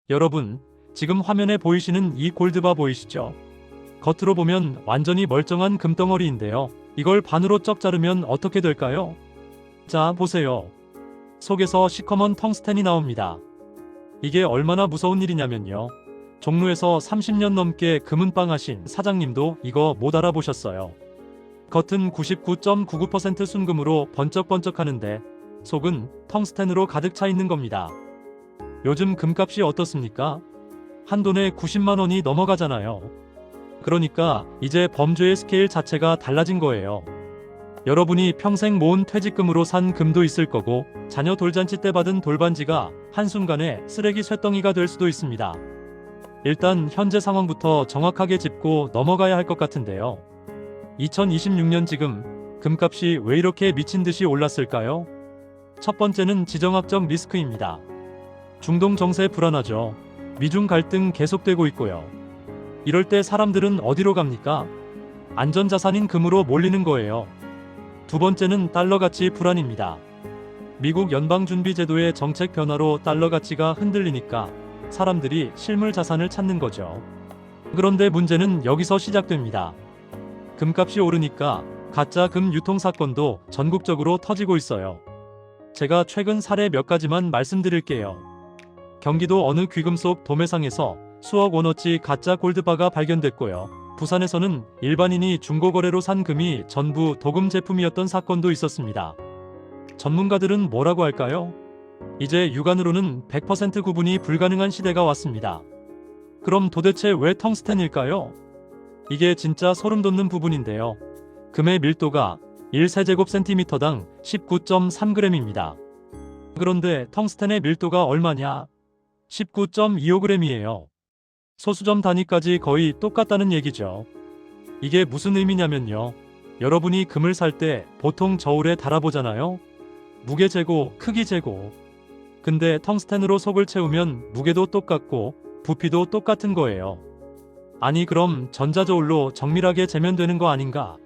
여러분, 지금 화면에 보이시는 이 골드바 보이시죠? 겉으로 보면 완전히 멀쩡한 금덩어리인데요. 이걸 반으로 쩍 자르면 어떻게 될까요? 자, 보세요. 속에서 시커먼 텅스텐이 나옵니다. 이게 얼마나 무서운 일이냐면요. 종로에서 30년 넘게 금은방 하신 사장님도 이거 못 알아보셨어요. 겉은 99.99% 순금으로 번쩍번쩍하는데 속은 텅스텐으로 가득 차 있는 겁니다. 요즘 금값이 어떻습니까? 한 돈에 90만 원이 넘어가잖아요. 그러니까 이제 범죄의 스케일 자체가 달라진 거예요. 여러분이 평생 모은 퇴직금으로 산 금도 있을 거고 자녀 돌잔치 때 받은 돌반지가 한순간에 쓰레기 쇳덩이가 될 수도 있습니다. 일단 현재 상황부터 정확하게 짚고 넘어가야 할 것 같은데요. 2026년 지금 금값이 왜 이렇게 미친 듯이 올랐을까요? 첫 번째는 지정학적 리스크입니다. 중동 정세 불안하죠. 미중 갈등 계속되고 있고요. 이럴 때 사람들은 어디로 갑니까? 안전자산인 금으로 몰리는 거예요. 두 번째는 달러 가치 불안입니다. 미국 연방준비제도의 정책 변화로 달러 가치가 흔들리니까 사람들이 실물 자산을 찾는 거죠. 그런데 문제는 여기서 시작됩니다. 금값이 오르니까 가짜 금 유통 사건도 전국적으로 터지고 있어요. 제가 최근 사례 몇 가지만 말씀드릴게요. 경기도 어느 귀금속 도매상에서 수억 원어치 가짜 골드바가 발견됐고요. 부산에서는 일반인이 중고거래로 산 금이 전부 도금 제품이었던 사건도 있었습니다. 전문가들은 뭐라고 할까요? 이제 육안으로는 100% 구분이 불가능한 시대가 왔습니다. 그럼 도대체 왜 텅스텐일까요? 이게 진짜 소름 돋는 부분인데요. 금의 밀도가 1세제곱센티미터당 19.3g입니다. 그런데 텅스텐의 밀도가 얼마냐? 19.25g이에요. 소수점 단위까지 거의 똑같다는 얘기죠. 이게 무슨 의미냐면요. 여러분이 금을 살 때 보통 저울에 달아보잖아요. 무게 재고, 크기 재고. 근데 텅스텐으로 속을 채우면 무게도 똑같고 부피도 똑같은 거예요. 아니 그럼 전자저울로 정밀하게 재면 되는 거 아닌가?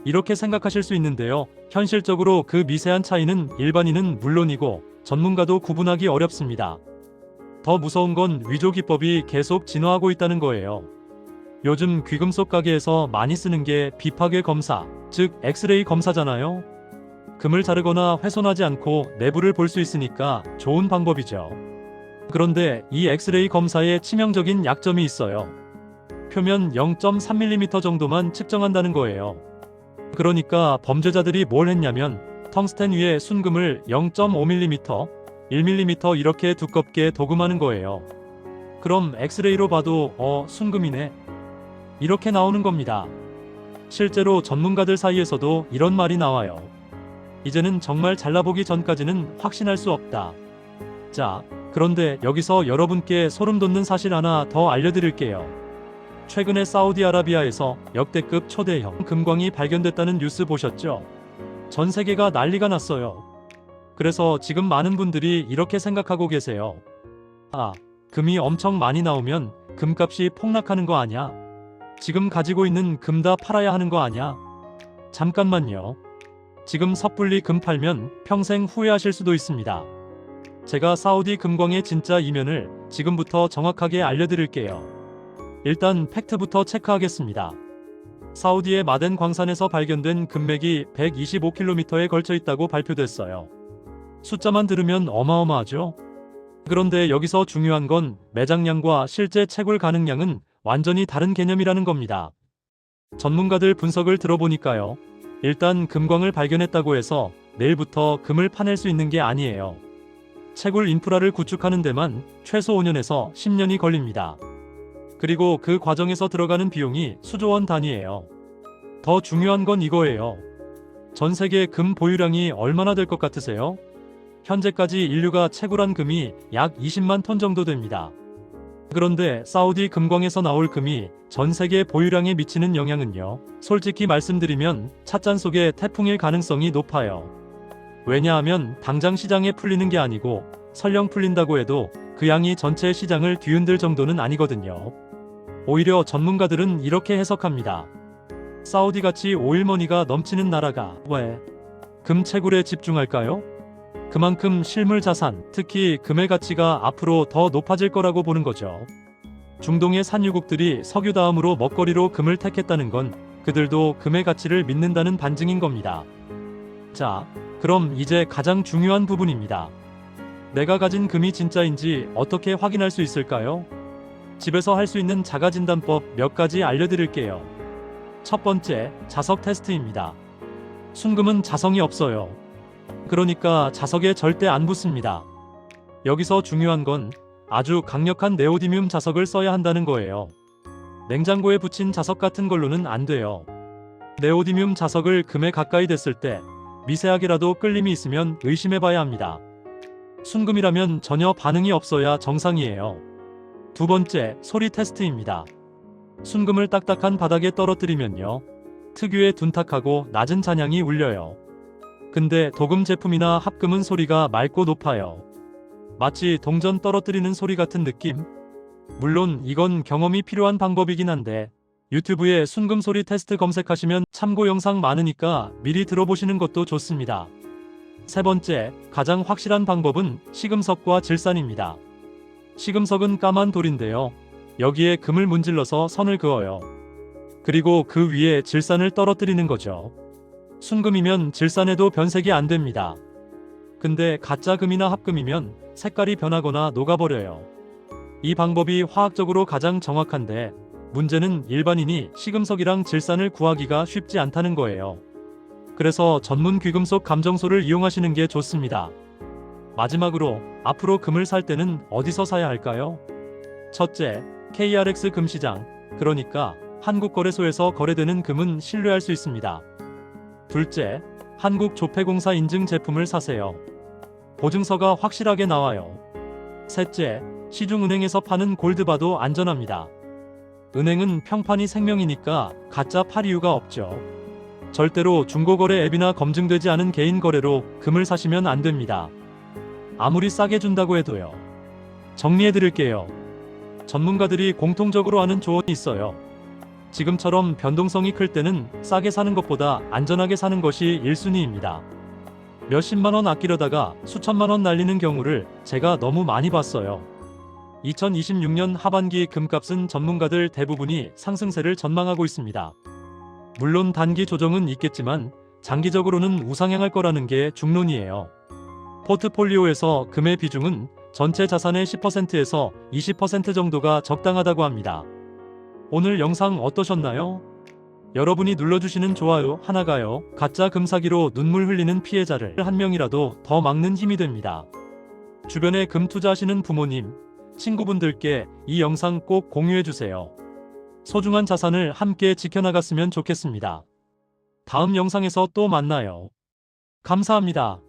이렇게 생각하실 수 있는데요. 현실적으로 그 미세한 차이는 일반인은 물론이고 전문가도 구분하기 어렵습니다. 더 무서운 건 위조 기법이 계속 진화하고 있다는 거예요. 요즘 귀금속 가게에서 많이 쓰는 게 비파괴 검사, 즉 엑스레이 검사잖아요. 금을 자르거나 훼손하지 않고 내부를 볼 수 있으니까 좋은 방법이죠. 그런데 이 엑스레이 검사에 치명적인 약점이 있어요. 표면 0.3mm 정도만 측정한다는 거예요. 그러니까 범죄자들이 뭘 했냐면 텅스텐 위에 순금을 0.5mm, 1mm 이렇게 두껍게 도금하는 거예요. 그럼 엑스레이로 봐도 순금이네. 이렇게 나오는 겁니다. 실제로 전문가들 사이에서도 이런 말이 나와요. 이제는 정말 잘라보기 전까지는 확신할 수 없다. 자, 그런데 여기서 여러분께 소름 돋는 사실 하나 더 알려드릴게요. 최근에 사우디아라비아에서 역대급 초대형 금광이 발견됐다는 뉴스 보셨죠? 전 세계가 난리가 났어요. 그래서 지금 많은 분들이 이렇게 생각하고 계세요. 아, 금이 엄청 많이 나오면 금값이 폭락하는 거 아냐? 지금 가지고 있는 금 다 팔아야 하는 거 아냐? 잠깐만요. 지금 섣불리 금 팔면 평생 후회하실 수도 있습니다. 제가 사우디 금광의 진짜 이면을 지금부터 정확하게 알려드릴게요. 일단 팩트부터 체크하겠습니다. 사우디의 마덴 광산에서 발견된 금맥이 125km에 걸쳐 있다고 발표됐어요. 숫자만 들으면 어마어마하죠? 그런데 여기서 중요한 건 매장량과 실제 채굴 가능량은 완전히 다른 개념이라는 겁니다. 전문가들 분석을 들어보니까요. 일단 금광을 발견했다고 해서 내일부터 금을 파낼 수 있는 게 아니에요. 채굴 인프라를 구축하는 데만 최소 5년에서 10년이 걸립니다. 그리고 그 과정에서 들어가는 비용이 수조 원 단위예요. 더 중요한 건 이거예요. 전 세계 금 보유량이 얼마나 될 것 같으세요? 현재까지 인류가 채굴한 금이 약 20만 톤 정도 됩니다. 그런데 사우디 금광에서 나올 금이 전 세계 보유량에 미치는 영향은요. 솔직히 말씀드리면 찻잔 속의 태풍일 가능성이 높아요. 왜냐하면 당장 시장에 풀리는 게 아니고 설령 풀린다고 해도 그 양이 전체 시장을 뒤흔들 정도는 아니거든요. 오히려 전문가들은 이렇게 해석합니다. 사우디같이 오일머니가 넘치는 나라가 왜 금 채굴에 집중할까요? 그만큼 실물 자산, 특히 금의 가치가 앞으로 더 높아질 거라고 보는 거죠. 중동의 산유국들이 석유 다음으로 먹거리로 금을 택했다는 건 그들도 금의 가치를 믿는다는 반증인 겁니다. 자, 그럼 이제 가장 중요한 부분입니다. 내가 가진 금이 진짜인지 어떻게 확인할 수 있을까요? 집에서 할 수 있는 자가진단법 몇 가지 알려드릴게요. 첫 번째, 자석 테스트입니다. 순금은 자성이 없어요. 그러니까 자석에 절대 안 붙습니다. 여기서 중요한 건 아주 강력한 네오디뮴 자석을 써야 한다는 거예요. 냉장고에 붙인 자석 같은 걸로는 안 돼요. 네오디뮴 자석을 금에 가까이 댔을 때 미세하게라도 끌림이 있으면 의심해봐야 합니다. 순금이라면 전혀 반응이 없어야 정상이에요. 두 번째, 소리 테스트입니다. 순금을 딱딱한 바닥에 떨어뜨리면요, 특유의 둔탁하고 낮은 잔향이 울려요. 근데 도금 제품이나 합금은 소리가 맑고 높아요. 마치 동전 떨어뜨리는 소리 같은 느낌? 물론 이건 경험이 필요한 방법이긴 한데 유튜브에 순금 소리 테스트 검색하시면 참고 영상 많으니까 미리 들어보시는 것도 좋습니다. 세 번째, 가장 확실한 방법은 시금석과 질산입니다. 시금석은 까만 돌인데요. 여기에 금을 문질러서 선을 그어요. 그리고 그 위에 질산을 떨어뜨리는 거죠. 순금이면 질산해도 변색이 안 됩니다. 근데 가짜 금이나 합금이면 색깔이 변하거나 녹아버려요. 이 방법이 화학적으로 가장 정확한데 문제는 일반인이 시금석이랑 질산을 구하기가 쉽지 않다는 거예요. 그래서 전문 귀금속 감정소를 이용하시는 게 좋습니다. 마지막으로 앞으로 금을 살 때는 어디서 사야 할까요? 첫째, KRX 금시장, 그러니까 한국거래소에서 거래되는 금은 신뢰할 수 있습니다. 둘째, 한국조폐공사 인증 제품을 사세요. 보증서가 확실하게 나와요. 셋째, 시중은행에서 파는 골드바도 안전합니다. 은행은 평판이 생명이니까 가짜 팔 이유가 없죠. 절대로 중고거래 앱이나 검증되지 않은 개인 거래로 금을 사시면 안 됩니다. 아무리 싸게 준다고 해도요. 정리해드릴게요. 전문가들이 공통적으로 하는 조언이 있어요. 지금처럼 변동성이 클 때는 싸게 사는 것보다 안전하게 사는 것이 1순위입니다. 몇십만 원 아끼려다가 수천만 원 날리는 경우를 제가 너무 많이 봤어요. 2026년 하반기 금값은 전문가들 대부분이 상승세를 전망하고 있습니다. 물론 단기 조정은 있겠지만 장기적으로는 우상향할 거라는 게 중론이에요. 포트폴리오에서 금의 비중은 전체 자산의 10%에서 20% 정도가 적당하다고 합니다. 오늘 영상 어떠셨나요? 여러분이 눌러주시는 좋아요 하나가요, 가짜 금 사기로 눈물 흘리는 피해자를 한 명이라도 더 막는 힘이 됩니다. 주변에 금 투자하시는 부모님, 친구분들께 이 영상 꼭 공유해주세요. 소중한 자산을 함께 지켜나갔으면 좋겠습니다. 다음 영상에서 또 만나요. 감사합니다.